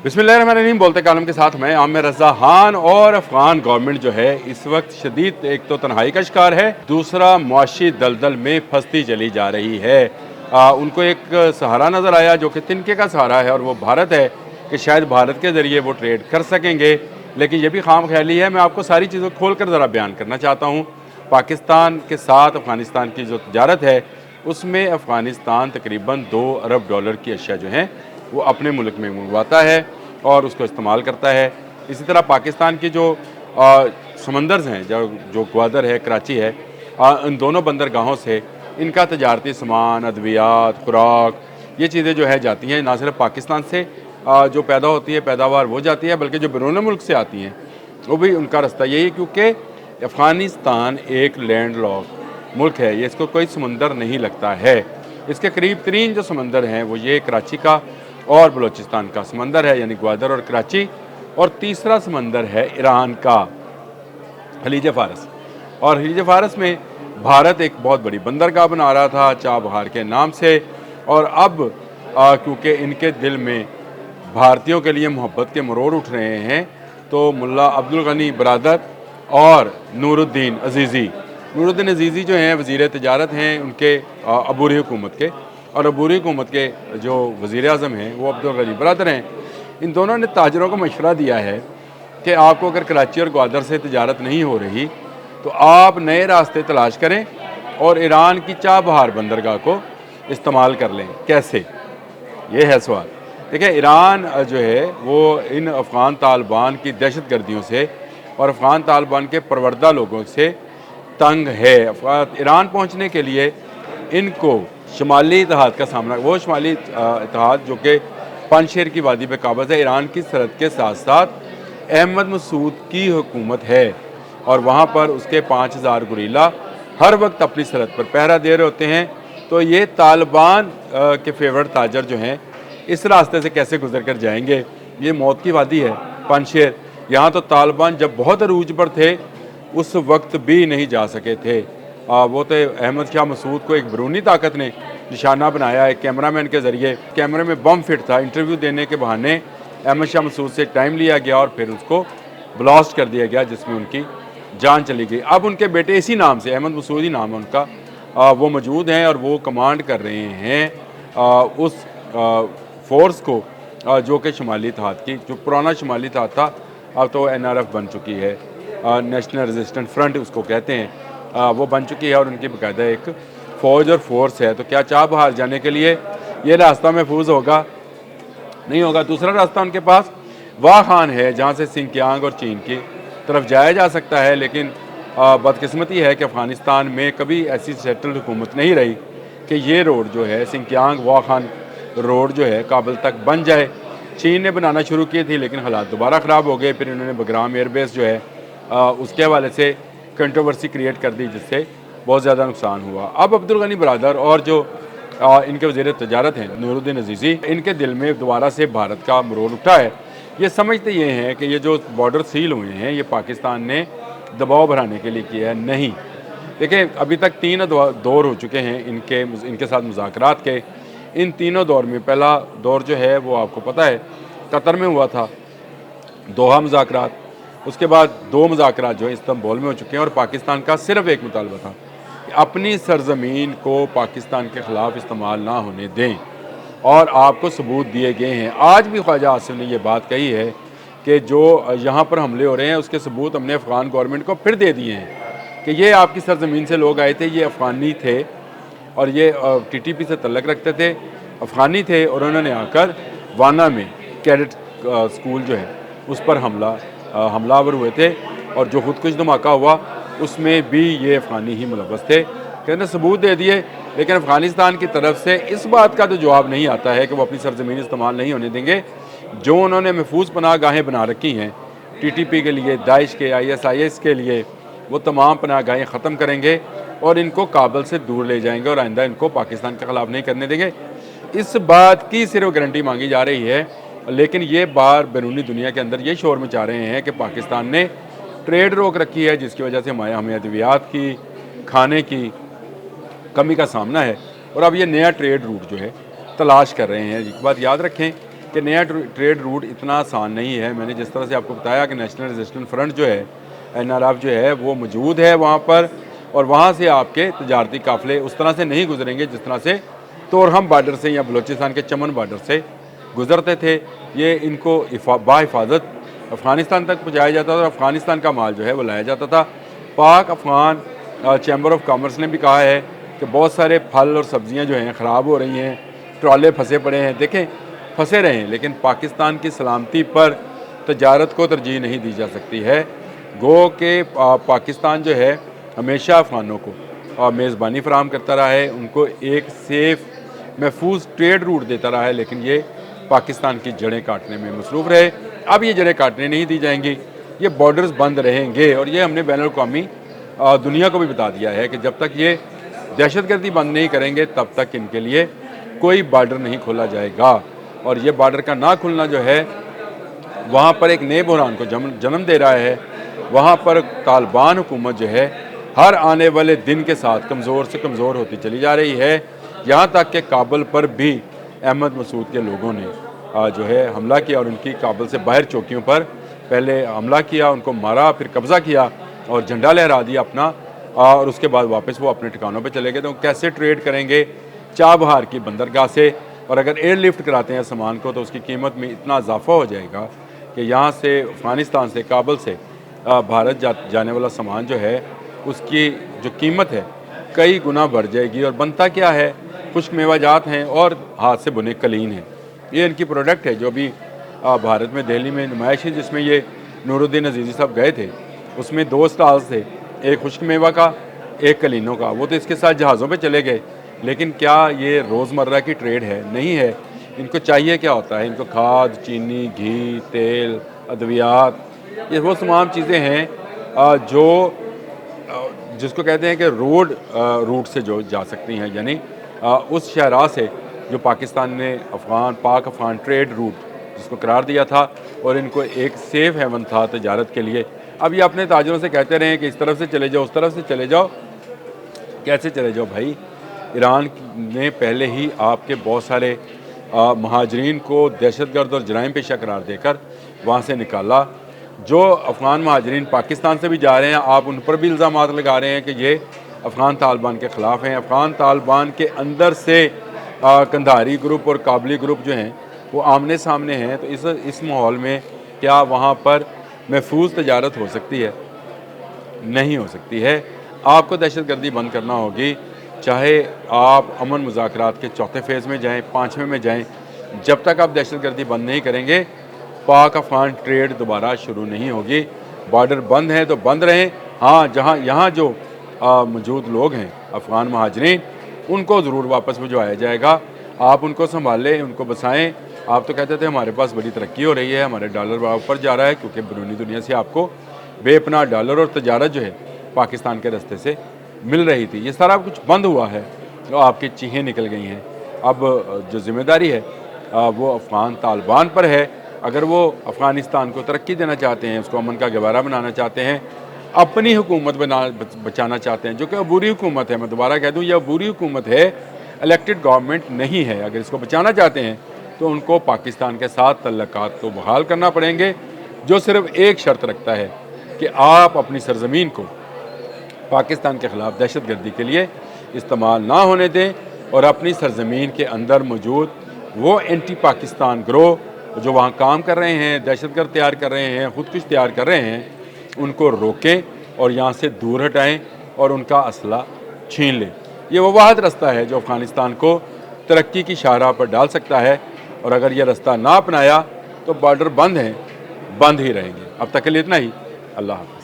बिस्मिल्लाहिर्रहमानिर्रहीम। बोलते कालम के साथ मैं आमिर रज़ा खान। और अफ़गान गवर्नमेंट जो है इस वक्त शदीद एक तो तन्हाई का शिकार है, दूसरा मुआशी दलदल में फंसती चली जा रही है। उनको एक सहारा नज़र आया जो कि तिनके का सहारा है, और वो भारत है कि शायद भारत के ज़रिए वो ट्रेड कर सकेंगे। लेकिन ये भी खाम ख्याली है। मैं आपको सारी चीज़ों खोल कर ज़रा बयान करना चाहता हूँ। पाकिस्तान के साथ अफ़गानिस्तान की जो तजारत है उसमें अफ़गानिस्तान तकरीबन $2 अरब की अशिया जो हैं वो अपने मुल्क में मंगवाता है और उसको इस्तेमाल करता है। इसी तरह पाकिस्तान की जो समंदर्स हैं, जो ग्वादर है, कराची है, इन दोनों बंदरगाहों से इनका तजारती सामान, अद्वियात, खुराक, ये चीज़ें जो है जाती हैं। ना सिर्फ पाकिस्तान से जो पैदा होती है पैदावार वो जाती है, बल्कि जो बैरून मुल्क से आती हैं वो भी उनका रास्ता यही है, क्योंकि अफ़गानिस्तान एक लैंड लॉक मुल्क है। ये इसको कोई समंदर नहीं लगता है। इसके करीब तरीन जो समंदर हैं वो ये कराची का और बलूचिस्तान का समंदर है, यानी ग्वादर और कराची। और तीसरा समंदर है ईरान का खलीज फ़ारस। और खलीज फ़ारस में भारत एक बहुत बड़ी बंदरगाह बना रहा था चाबहार के नाम से। और अब क्योंकि इनके दिल में भारतीयों के लिए मोहब्बत के मरोड़ उठ रहे हैं, तो मुल्ला अब्दुल गनी बरादर और नूरुद्दीन अज़ीज़ी जो हैं वज़ीर तिजारत हैं उनके अबूरी हुकूमत के, और अबूरी हुकूमत के जो वज़ीर आज़म हैं वो अब्दुल गनी बरादर हैं। इन दोनों ने ताजरों को मशवरा दिया है कि आपको अगर कराची और ग्वादर से तिजारत नहीं हो रही तो आप नए रास्ते तलाश करें और ईरान की चाबहार बंदरगाह को इस्तेमाल कर लें। कैसे, ये है सवाल। देखिए, ईरान जो है वो इन अफ़गान तालिबान की दहशत गर्दियों से और अफ़गान तालिबान के परवरदा लोगों से तंग है। ईरान पहुँचने के लिए इनको शुमाली इत्तेहाद का सामना, वो शुमाली इत्तेहाद जो कि पंजशेर की वादी पे काबज़ है, ईरान की सरहद के साथ साथ अहमद मसूद की हुकूमत है, और वहाँ पर उसके 5000 गुरीला हर वक्त अपनी सरहद पर पहरा दे रहे होते हैं। तो ये तालिबान के फेवरेट ताजर जो हैं इस रास्ते से कैसे गुजर कर जाएंगे? ये मौत की वादी है पंजशेर। यहाँ तो तालिबान जब बहुत अरूज पर थे उस वक्त भी नहीं जा सके थे। वो तो अहमद शाह मसूद को एक बैरूनी ताकत ने निशाना बनाया। एक कैमरामैन के ज़रिए, कैमरे में बम फिट था, इंटरव्यू देने के बहाने अहमद शाह मसूद से टाइम लिया गया और फिर उसको ब्लास्ट कर दिया गया, जिसमें उनकी जान चली गई। अब उनके बेटे इसी नाम से, अहमद मसूद ही नाम है उनका, वो मौजूद हैं और वो कमांड कर रहे हैं उस फोर्स को जो कि शुमाली इत्तेहाद की, जो पुराना शुमाली इत्तेहाद था अब तो NRF बन चुकी है, नेशनल रेजिस्टेंट फ्रंट उसको कहते हैं, वो बन चुकी है और उनकी बाकायदा एक फ़ौज और फोर्स है। तो क्या चाबहार जाने के लिए ये रास्ता महफूज होगा? नहीं होगा। दूसरा रास्ता उनके पास वाह खान है, जहाँ से सिंकियांग और चीन की तरफ जाया जा सकता है। लेकिन बदकिस्मती है कि अफ़गानिस्तान में कभी ऐसी सेटल्ड हुकूमत नहीं रही कि ये रोड जो है सिंकियांग वाह खान रोड जो है काबुल तक बन जाए। चीन ने बनाना शुरू की थी लेकिन हालात दोबारा ख़राब हो गए। फिर इन्होंने बग्राम एयरबेस जो है उसके हवाले से कंट्रोवर्सी क्रिएट कर दी, जिससे बहुत ज़्यादा नुकसान हुआ। अब अब्दुल गनी बरादर और जो इनके वज़ीर तिजारत हैं नूरुद्दीन अज़ीज़ी, इनके दिल में दोबारा से भारत का मरोड़ उठा है। ये समझते ये हैं कि ये जो बॉर्डर सील हुए हैं ये पाकिस्तान ने दबाव बढ़ाने के लिए किया है। नहीं, देखिए, अभी तक 3 दौर हो चुके हैं इनके साथ मुज़ाकरात के। इन तीनों दौर में पहला दौर जो है वो आपको पता है कतर में हुआ था, दोहा मुज़ाकरात। उसके बाद 2 मुज़ाकरात जो है इस्तांबुल में हो चुके हैं, और पाकिस्तान का सिर्फ एक मुतालबा था कि अपनी सरज़मीन को पाकिस्तान के ख़िलाफ़ इस्तेमाल ना होने दें, और आपको सबूत दिए गए हैं। आज भी ख्वाजा आसिफ ने यह बात कही है कि जो यहाँ पर हमले हो रहे हैं उसके सबूत हमने अफ़गान गवर्नमेंट को फिर दे दिए हैं कि ये आपकी सरज़मीन से लोग आए थे, ये अफ़गानी थे और ये TTP से तल्लक रखते थे, अफ़गानी थे, और उन्होंने आकर वाना में कैडेट स्कूल जो है उस पर हमलावर हुए थे, और जो खुदकुश धमाका हुआ उसमें भी ये अफ़गानी ही मुलव्वस थे। कहने सबूत दे दिए, लेकिन अफ़गानिस्तान की तरफ से इस बात का तो जवाब नहीं आता है कि वो अपनी सरज़मीन इस्तेमाल नहीं होने देंगे। जो उन्होंने महफूज पनाह गाहें बना रखी हैं TTP के लिए, दाइश के, ISIS के लिए, वो तमाम पनाह गाहें ख़त्म करेंगे और इनको काबुल से दूर ले जाएंगे और आइंदा इनको पाकिस्तान के ख़िलाफ़ नहीं करने देंगे। इस बात की सिर्फ गारंटी मांगी जा रही है, लेकिन ये बार बैरूनी दुनिया के अंदर ये शोर मचा रहे हैं कि पाकिस्तान ने ट्रेड रोक रखी है, जिसकी वजह से हमें अद्वियात की, खाने की कमी का सामना है, और अब ये नया ट्रेड रूट जो है तलाश कर रहे हैं। एक बात याद रखें कि नया ट्रेड रूट इतना आसान नहीं है। मैंने जिस तरह से आपको बताया कि नेशनल रेजिस्टेंस फ्रंट जो है, NRF जो है, वो मौजूद है वहाँ पर, और वहाँ से आपके तजारती काफ़िले उस तरह से नहीं गुजरेंगे जिस तरह से तोरहम बार्डर से या बलूचिस्तान के चमन बार्डर से गुजरते थे। ये इनको बाहिफाजत अफ़गानिस्तान तक पहुँचाया जाता था और अफ़गानिस्तान का माल जो है वो लाया जाता था। पाक अफ़गान चैम्बर ऑफ कॉमर्स ने भी कहा है कि बहुत सारे फल और सब्ज़ियाँ जो हैं ख़राब हो रही हैं, ट्रॉले फंसे पड़े हैं। देखें, फंसे रहें, लेकिन पाकिस्तान की सलामती पर तजारत को तरजीह नहीं दी जा सकती है। गो के पाकिस्तान जो है हमेशा अफ़गानों को मेज़बानी फराहम करता रहा है, उनको एक सेफ़ महफूज ट्रेड रूट देता रहा है, लेकिन ये पाकिस्तान की जड़ें काटने में मसरूफ़ रहे। अब ये जड़ें काटने नहीं दी जाएंगी, ये बॉर्डर्स बंद रहेंगे। और ये हमने बैनुल-अक़वामी दुनिया को भी बता दिया है कि जब तक ये दहशतगर्दी बंद नहीं करेंगे तब तक इनके लिए कोई बॉर्डर नहीं खोला जाएगा। और ये बॉर्डर का ना खुलना जो है वहाँ पर एक नए बहरान को जन्म दे रहा है। वहाँ पर तालिबान हुकूमत जो है हर आने वाले दिन के साथ कमज़ोर से कमज़ोर होती चली जा रही है। यहाँ तक कि काबुल पर भी अहमद मसूद के लोगों ने जो है हमला किया और उनकी काबुल से बाहर चौकियों पर पहले हमला किया, उनको मारा, फिर कब्ज़ा किया और झंडा लहरा दिया अपना, और उसके बाद वापस वो अपने ठिकानों पे चले गए। तो कैसे ट्रेड करेंगे चाबहार की बंदरगाह से, और अगर एयरलिफ्ट कराते हैं सामान को तो उसकी कीमत में इतना इजाफा हो जाएगा कि यहाँ से अफ़गानिस्तान से काबुल से भारत जाने वाला सामान जो है उसकी जो कीमत है कई गुना बढ़ जाएगी। और बनता क्या है, खुश्क मेवाजात हैं और हाथ से बुने कलीन हैं। ये इनकी प्रोडक्ट है जो अभी भारत में दिल्ली में नुमाइश है जिसमें ये नूरुद्दीन अजीज़ी साहब गए थे, उसमें 2 स्टॉल्स थे, एक खुश्क मेवा का, एक कलीनों का। वो तो इसके साथ जहाज़ों पे चले गए, लेकिन क्या ये रोज़मर्रा की ट्रेड है? नहीं है। इनको चाहिए क्या होता है? इनको खाद, चीनी, घी, तेल, अद्वियात, ये वो तमाम चीज़ें हैं जो जिसको कहते हैं कि रोड रूट से जो जा सकती हैं, यानी उस शहरा से जो पाकिस्तान ने पाक अफ़गान ट्रेड रूट जिसको करार दिया था और इनको एक सेफ़ हेवन था तजारत के लिए। अब ये अपने ताजरों से कहते रहे कि इस तरफ से चले जाओ, उस तरफ से चले जाओ। कैसे चले जाओ भाई? ईरान ने पहले ही आपके बहुत सारे महाजरीन को दहशतगर्द और जराइम पेशा करार देकर वहाँ से निकाला। जो अफ़गान महाजरीन पाकिस्तान से भी जा रहे हैं, आप उन पर भी इल्ज़ामात लगा रहे हैं कि ये अफ़गान तालिबान के ख़िलाफ़ हैं। अफ़गान तालिबान के अंदर से कंधारी ग्रुप और काबली ग्रुप जो हैं वो आमने सामने हैं। तो इस माहौल में क्या वहाँ पर महफूज तजारत हो सकती है? नहीं हो सकती है। आपको दहशतगर्दी बंद करना होगी, चाहे आप अमन मुज़ाकरात के 4थे फेज़ में जाएँ, 5वें में जाएँ, जब तक आप दहशतगर्दी बंद नहीं करेंगे पाक अफ़गान ट्रेड दोबारा शुरू नहीं होगी। बॉर्डर बंद है तो बंद रहें। हाँ, जहाँ यहाँ जो मौजूद लोग हैं अफ़गान महाजरीन, उनको ज़रूर वापस भिजवाया जाएगा। आप उनको संभालें, उनको बसाएँ। आप तो कहते थे हमारे पास बड़ी तरक्की हो रही है, हमारे डॉलर ऊपर जा रहा है, क्योंकि बैरूनी दुनिया से आपको बेपनाह डॉलर और तजारत जो है पाकिस्तान के रास्ते से मिल रही थी। ये सारा कुछ बंद हुआ है, तो आपकी चीखें निकल गई हैं। अब जो ज़िम्मेदारी है वो अफ़गान तालिबान पर है। अगर वो अफ़गानिस्तान को तरक्की देना चाहते हैं, उसको अमन का गवारा बनाना चाहते हैं, अपनी हुकूमत बचाना चाहते हैं, जो कि अबूरी हुकूमत है, मैं दोबारा कह दूँ, यह अबूरी हुकूमत है, इलेक्टेड गवर्नमेंट नहीं है। अगर इसको बचाना चाहते हैं तो उनको पाकिस्तान के साथ तल्लुकात को बहाल करना पड़ेंगे, जो सिर्फ़ एक शर्त रखता है कि आप अपनी सरज़मीन को पाकिस्तान के ख़िलाफ़ दहशतगर्दी के लिए इस्तेमाल ना होने दें, और अपनी सरज़मीन के अंदर मौजूद वो एंटी पाकिस्तान ग्रोह जो वहाँ काम कर रहे हैं, दहशतगर्द तैयार कर रहे हैं, खुदकुश तैयार कर रहे हैं, उनको रोकें और यहाँ से दूर हटाएं और उनका असला छीन लें। ये वो वाहिद रास्ता है जो अफ़गानिस्तान को तरक्की की शाहराह पर डाल सकता है, और अगर ये रास्ता ना अपनाया तो बॉर्डर बंद हैं, बंद ही रहेंगे। अब तक के लिए इतना ही। अल्लाह हाफ़िज़।